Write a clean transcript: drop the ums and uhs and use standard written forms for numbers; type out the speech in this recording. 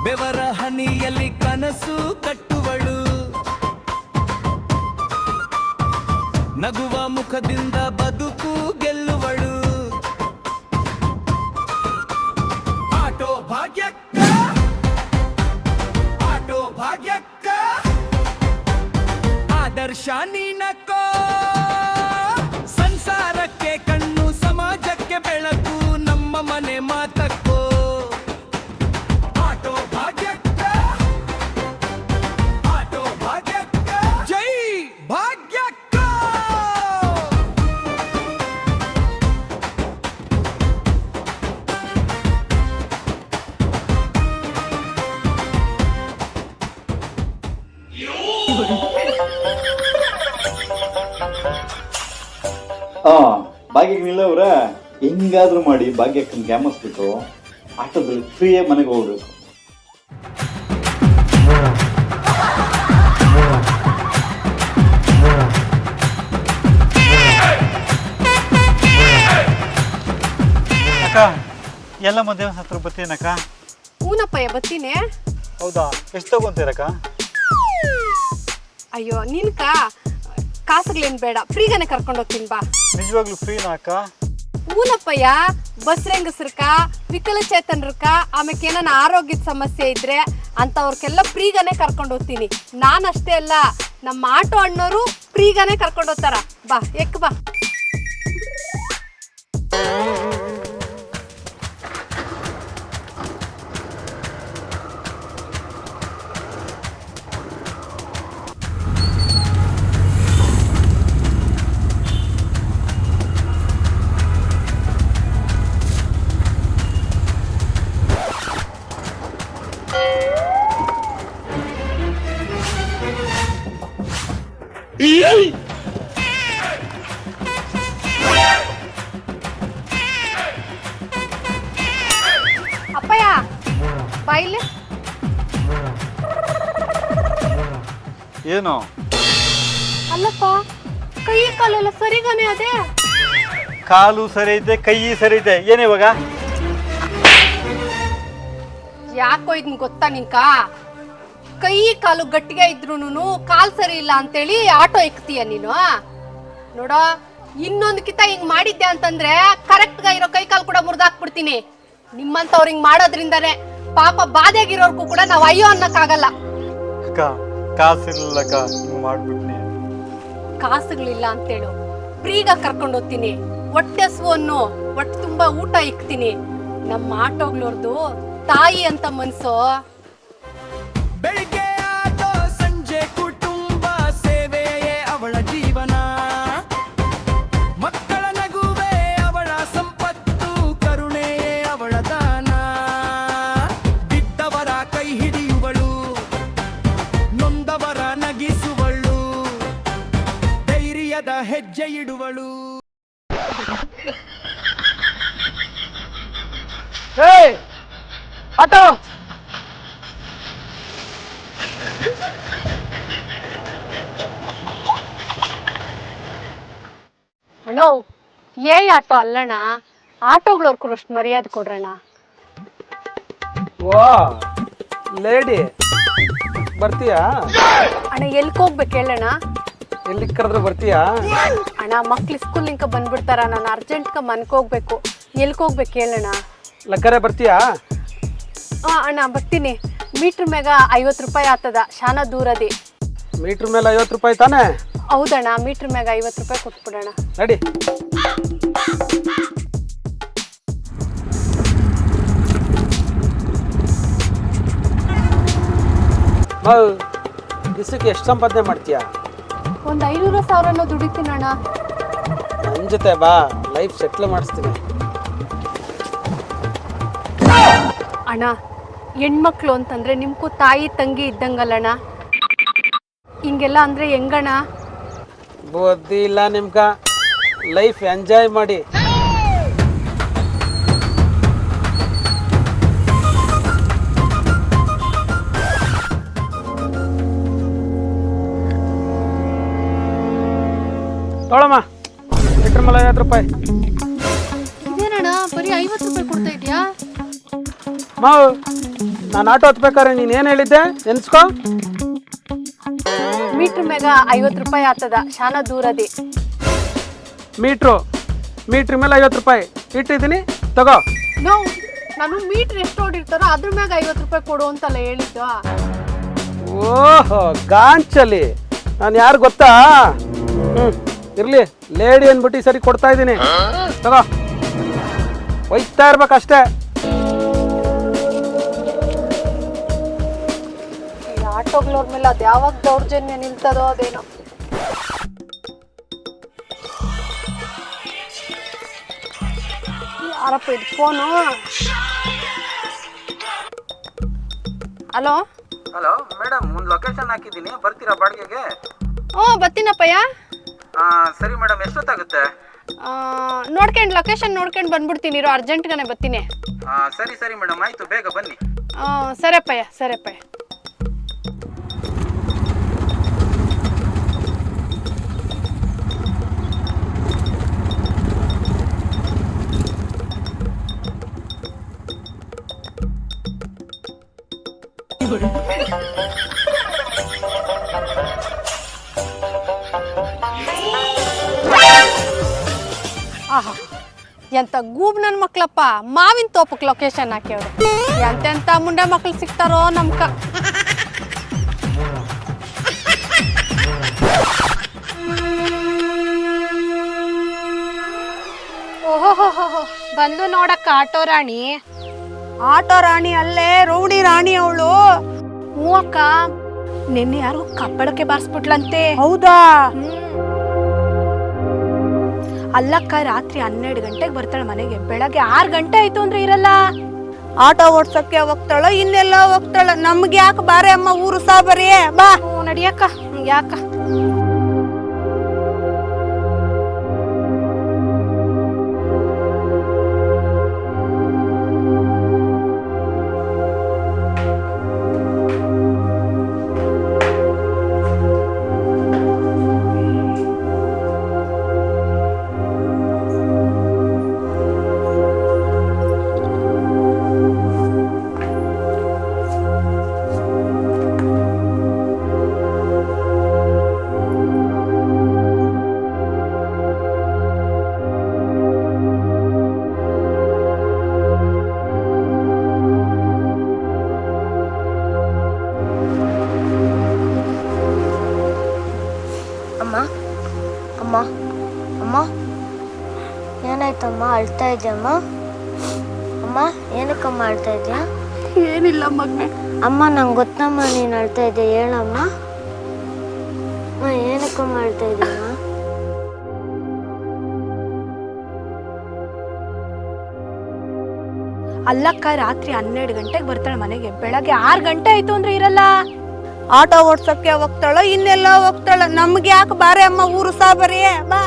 ಬೆವರ ಹನಿಯಲ್ಲಿ ಕನಸು ಕಟ್ಟುವಳು, ನಗುವ ಮುಖದಿಂದ ಬದುಕು ಗೆಲ್ಲುವಳು. ಆಟೋ ಭಾಗ್ಯಕ್ಕ, ಆಟೋ ಭಾಗ್ಯಕ್ಕ, ಆದರ್ಶ ನೀನಕ್ಕೋ. ಸಂಸಾರಕ್ಕೆ ಕಣ್ಣು, ಸಮಾಜಕ್ಕೆ ಬೆಳಕು, ನಮ್ಮ ಮನೆ ಮಾತಕ್ಕೋ. ಆಟೋ ಭಾಗ್ಯಕ್ಕ, ಆಟೋ ಭಾಗ್ಯಕ್ಕ, ಜೈ ಭಾಗ್ಯಕ್ಕ. ಭಾಗ್ಯಕ್ಕೆ ನಿಲ್ಲವ್ರ ಹೆಂಗಾದ್ರೂ ಮಾಡಿ ಭಾಗ್ಯಕ್ಕನ್ ಗ್ಯಾಮಸ್ಬಿಟ್ಟು ಆಟೋದಲ್ಲಿ ಫ್ರೀಯಾಗಿ ಮನೆಗೆ ಹೋಗ್ಬೇಕು. ಅಕ್ಕ ಎಲ್ಲ ಮದುವೆ ಹತ್ರ ಬರ್ತೀನಕ್ಕ. ಹೂನಪ್ಪಯ್ಯ ಬತ್ತೀನಿ. ಹೌದಾ, ಎಷ್ಟು ತಗೊಂತೀರಕ್ಕ? ಅಯ್ಯೋ ನಿನ್ಕ ಕಾಸುಗಳೇನ್ ಬೇಡ, ಫ್ರೀಗಾನೆ ಕರ್ಕೊಂಡು ಹೋಗ್ತೀನಿ ಬಾ. ನಿಜವಾಗ್ಲೂ ಫ್ರೀನಾ ಅಕ್ಕ? ಹೂನಪ್ಪಯ್ಯ, ಬಸ್ ಹೆಂಗಸ್ರಕ, ವಿಕಲಚೇತನರ್ಕ, ಆಮೇಲೆ ಏನಾನ ಆರೋಗ್ಯದ ಸಮಸ್ಯೆ ಇದ್ರೆ ಅಂತವ್ರಿಗೆಲ್ಲ ಫ್ರೀಗಾನೆ ಕರ್ಕೊಂಡು ಹೋಗ್ತೀನಿ. ನಾನಷ್ಟೇ ಅಲ್ಲ, ನಮ್ಮ ಆಟೋ ಅಣ್ಣವರು ಫ್ರೀಗಾನೆ ಕರ್ಕೊಂಡು ಹೋಗ್ತಾರ. ಬಾ ಎಕ್ ಬಾ. ಅಪ್ಪಯ್ಯ ಬಾಯಿಲೆ. ಏನು? ಅಲ್ಲಪ್ಪ, ಕೈ ಕಾಲೆಲ್ಲ ಸರಿಗಾನೆ ಅದೇ. ಕಾಲು ಸರಿ ಐತೆ, ಕೈ ಸರಿ ಐತೆ, ಏನ್ ಇವಾಗ? ಯಾಕೋ ಇದನ್ ಗೊತ್ತಾ ನಿಂಕ? ಕೈ ಕಾಲು ಗಟ್ಟಿಗೆ ಇದ್ರೂನು ಕಾಲ್ ಸರಿ ಇಲ್ಲ ಅಂತೇಳಿ ಆಟೋ ಎಕ್ತೀಯ ನೀನು? ನೋಡೋ, ಇನ್ನೊಂದಕ್ಕಿಂತ ಹಿಂಗ್ ಮಾಡಿದ್ದೆ ಅಂತಂದ್ರೆ ಕರೆಕ್ಟ್ గా ಇರೋ ಕೈ ಕಾಲು ಕೂಡ ಮುರಿದಾಕ್ಬಿಡ್ತೀನಿ. ನಿಮ್ಮಂತವ್ರು ಹಿಂಗ್ ಮಾಡೋದ್ರಿಂದಾನೆ ಪಾಪ ಬಾಧೆಗಿರೋರ್ಗೂ ಕೂಡ ನಾವ್ ಅಯ್ಯೋ ಅನ್ನಕ್ಕಾಗಲ್ಲ. ಅಕ್ಕ ಕಾಸಿರ್ಲಿಲ್ಲಕ್ಕ, ಮಾಡ್ಬಿಟ್ನಿ. ಕಾಸುಗಳಿಲ್ಲ ಅಂತೇಳು, ಫ್ರೀಗ ಕರ್ಕೊಂಡು ಹೋಗ್ತೀನಿ. ಹೊಟ್ಟೆ ಹಸುವನ್ನು ಹೊಟ್ಟೆ ತುಂಬಾ ಊಟ ಇಕ್ತೀನಿ. ನಮ್ಮ ಆಟೋಗ್ಳವ್ರದು ತಾಯಿ ಅಂತ ಮನ್ಸು. ಬೆಳಿಗ್ಗೆ ಆಟೋ, ಸಂಜೆ ಕುಟುಂಬ ಸೇವೆಯೇ ಅವಳ ಜೀವನ. ಮಕ್ಕಳ ನಗುವೆ ಅವಳ ಸಂಪತ್ತು, ಕರುಣೆಯೇ ಅವಳ ದಾನ. ಬಿದ್ದವರ ಕೈ ಹಿಡಿಯುವಳು, ನೊಂದವರ ನಗಿಸುವಳು, ಧೈರ್ಯದ ಹೆಜ್ಜೆ ಇಡುವಳು. ಆಟೋ ಅಣ್ಣ, ಆಟೋ ಅಲ್ಲಣ್ಣ, ಆಟೋಗಳವ್ರು ಕೂಡ ಅಷ್ಟು ಮರ್ಯಾದೆ ಕೊಡ್ರಣ್ಣ. ವಾ ಲೇಡಿ, ಬರ್ತೀಯಾ? ಅಣ್ಣ ಎಲ್ಕ್ ಹೋಗ್ಬೇಕು ಹೇಳಣ್ಣ? ಎಲ್ಲಿ ಕರೆದ್ರೆ ಬರ್ತೀಯಾ? ಅಣ್ಣ ಮಕ್ಳು ಸ್ಕೂಲಿಂಕ ಬಂದ್ಬಿಡ್ತಾರ, ನಾನು ಅರ್ಜೆಂಟ್ಗ ಮನ್ಕ್ ಹೋಗ್ಬೇಕು. ಎಲ್ಕ್ ಹೋಗ್ಬೇಕು ಹೇಳಣ್ಣ? ಲಕ್ಕರೆ ಬರ್ತೀಯಾ? ಅಣ್ಣ ಬರ್ತೀನಿ. ಮೀಟ್ರ್ ಮ್ಯಾಗ 50 ರೂಪಾಯಿ ಆಗ್ತದ, ಶಾನ ದೂರದಿ. ಮೀಟ್ರ್ ಮೇಲೆ 50 ರೂಪಾಯಿ ತಾನೆ? ಹೌದಣ್ಣ, ಮೀಟ್ರ್ ಮ್ಯಾಗ 50 ರೂಪಾಯಿ ಕೊಟ್ಬಿಡೋಣ. ನಡಿ. ದಿವಸಕ್ಕೆ ಎಷ್ಟು ಸಂಪಾದನೆ ಮಾಡ್ತೀಯಾ? ಒಂದು 500,000 ದುಡಿತೀನಿ ಅಣ್ಣ. ನನ್ನ ಜೊತೆ ಬಾ, ಲೈಫ್ ಸೆಟ್ಲ್ ಮಾಡಿಸ್ತೀನಿ. ಅಣ್ಣ, ಹೆಣ್ಮಕ್ಳು ಅಂತಂದ್ರೆ ನಿಮ್ಗೂ ತಾಯಿ ತಂಗಿ ಇದ್ದಂಗಲ್ಲಣ್ಣ. ಹಿಂಗೆಲ್ಲ ಅಂದ್ರೆ ಹೆಂಗಣ್ಣ? ಬುದ್ಧಿ ಇಲ್ಲ ನಿಮ್ಗ. ಲೈಫ್ ಎಂಜಾಯ್ ಮಾಡಿ. ತೊಳಮ್ಮ, ಲೀಟ್ರ್ ಮೇಲೆ 50 ರೂಪಾಯಿ. ಇದೇನಣ್ಣ, ಬರೀ 50 ರೂಪಾಯಿ ಕೊಡ್ತಾ ಇದೆಯಾ? ಮಾವು ನಾನು ಆಟೋ ಹತ್ಬೇಕಾರೆ ನೀನು ಏನು ಹೇಳಿದ್ದೆ ನೆನ್ಸ್ಕೊ. ಮೀಟ್ರ್ ಮ್ಯಾಗ 50 ರೂಪಾಯಿ ಆಗ್ತದ, ಶಾನ ದೂರದಿ. ಮೀಟ್ರ್ ಮೇಲೆ 50 ರೂಪಾಯಿ ಇಟ್ಟಿದ್ದೀನಿ, ತಗೋ. ನೋ, ನಾನು ಮೀಟ್ರ್ ಎಷ್ಟು ಓಡಿರ್ತಾರೋ ಅದ್ರ ಮ್ಯಾಗ 50 ರೂಪಾಯಿ ಕೊಡು ಅಂತಲ್ಲ ಹೇಳಿದ್ದು. ಓಹೋ ಗಾಂಚಲಿ, ನಾನು ಯಾರು ಗೊತ್ತಾ? ಇರ್ಲಿ, ಲೇಡಿ ಅಂದ್ಬಿಟ್ಟು ಈ ಸರಿ ಕೊಡ್ತಾ ಇದ್ದೀನಿ, ತಗೋ. ಒಯ್ತಾ ಇರ್ಬೇಕಷ್ಟೇ. ಈ ಆಟೋಗಳವ್ರ ಮೇಲೆ ಅದು ಯಾವಾಗ ದೌರ್ಜನ್ಯ ನಿಲ್ತದೋ ಅದೇನೋ. ಯಾರಪ್ಪ ಇದು ಫೋನು? ಹಲೋ ಹಲೋ ಮೇಡಮ್, ಒಂದು ಲೊಕೇಶನ್ ಹಾಕಿದ್ದೀನಿ, ಬರ್ತೀರಾ ಬಾಡಿಗೆಗೆ? ಬರ್ತೀನಪ್ಪಯ್ಯ. ಸರಿ ಮೇಡಮ್, ಎಷ್ಟೊತ್ತಾಗುತ್ತೆ? ಲೊಕೇಶನ್ ನೋಡ್ಕೊಂಡು ಬಂದ್ಬಿಡ್ತೀನಿ, ಇರೋ ಅರ್ಜೆಂಟ್ಗಾನೆ ಬರ್ತೀನಿ. ಸರಿ ಸರಿ ಮೇಡಮ್, ಆಯಿತು, ಬೇಗ ಬನ್ನಿ. ಸರಿಯಪ್ಪಯ್ಯ, ಸರಿಯಪ್ಪಯ್ಯ. ಆಹಾ, ಎಂತ ಗೂಬ್ ನನ್ನ ಮಕ್ಳಪ್ಪ, ಮಾವಿನ ತೋಪಕ್ಕೆ ಲೊಕೇಶನ್ ಹಾಕ್ಯವ್ರು. ಎಂತೆಂತ ಮುಂಡೆ ಮಕ್ಳು ಸಿಗ್ತಾರೋ ನಮ್ಕ. ಓಹೋ, ಬಂದು ನೋಡಕ್ಕ ಆಟೋ ರಾಣಿ. ಆಟೋ ರಾಣಿ ಅಲ್ಲೇ, ರೌಡಿ ರಾಣಿ ಅವಳು. ಹ್ಞೂ ಅಕ್ಕ, ನಿನ್ನೆ ಯಾರು ಕಬ್ಬಳಕ್ಕೆ ಬಾರಿಸ್ಬಿಟ್ಲಂತೆ. ಹೌದಾ? ಅಲ್ಲಕ್ಕ, ರಾತ್ರಿ 12 ಗಂಟೆಗೆ ಬರ್ತಾಳೆ ಮನೆಗೆ, ಬೆಳಗ್ಗೆ 6 ಗಂಟೆ ಆಯ್ತು ಅಂದ್ರೆ ಇರಲ್ಲ. ಆಟೋ ಓಡ್ಸಕ್ಕೆ ಹೋಗ್ತಾಳ, ಇನ್ನೆಲ್ಲ ಹೋಗ್ತಾಳ. ನಮ್ಗೆ ಯಾಕೆ ಬಾರೆ ಅಮ್ಮ, ಊರು ಸಾಬರಿ ಬಾ. ನಡಿಯಕ್ಕ, ಯಾಕ ಅಮ್ಮ, ಏನಾಯ್ತಮ್ಮ? ಅಳ್ತಾ ಇದೆಯಮ್ಮ? ಅಮ್ಮ, ಏನಕ್ಕಮ್ಮ ಅಳ್ತಾ ಇದೆಯಾ? ಏನಿಲ್ಲ ಮಗ್ನೆ. ಅಮ್ಮ, ನಂಗೆ ಗೊತ್ತಮ್ಮ ನೀನು ಅಳ್ತಾ ಇದೆಯಾ, ಹೇಳಮ್ಮ. ಏನಕ್ಕಮ್ಮ ಅಳ್ತಾ ಇದೆಯಮ್ಮ? ಅಲ್ಲಕ್ಕ, ರಾತ್ರಿ 12 ಗಂಟೆಗೆ ಬರ್ತಾಳೆ ಮನೆಗೆ, ಬೆಳಗ್ಗೆ 6 ಗಂಟೆ ಆಯ್ತು ಅಂದ್ರೆ ಇರಲ್ಲ. ಆಟೋ ಓಡ್ಸಕ್ಕೆ ಹೋಗ್ತಾಳ, ಇನ್ನೆಲ್ಲ ಹೋಗ್ತಾಳ. ನಮ್ಗೆ ಯಾಕೆ ಬಾರೆ ಅಮ್ಮ, ಊರು ಸಾಬರಿ ಬಾ.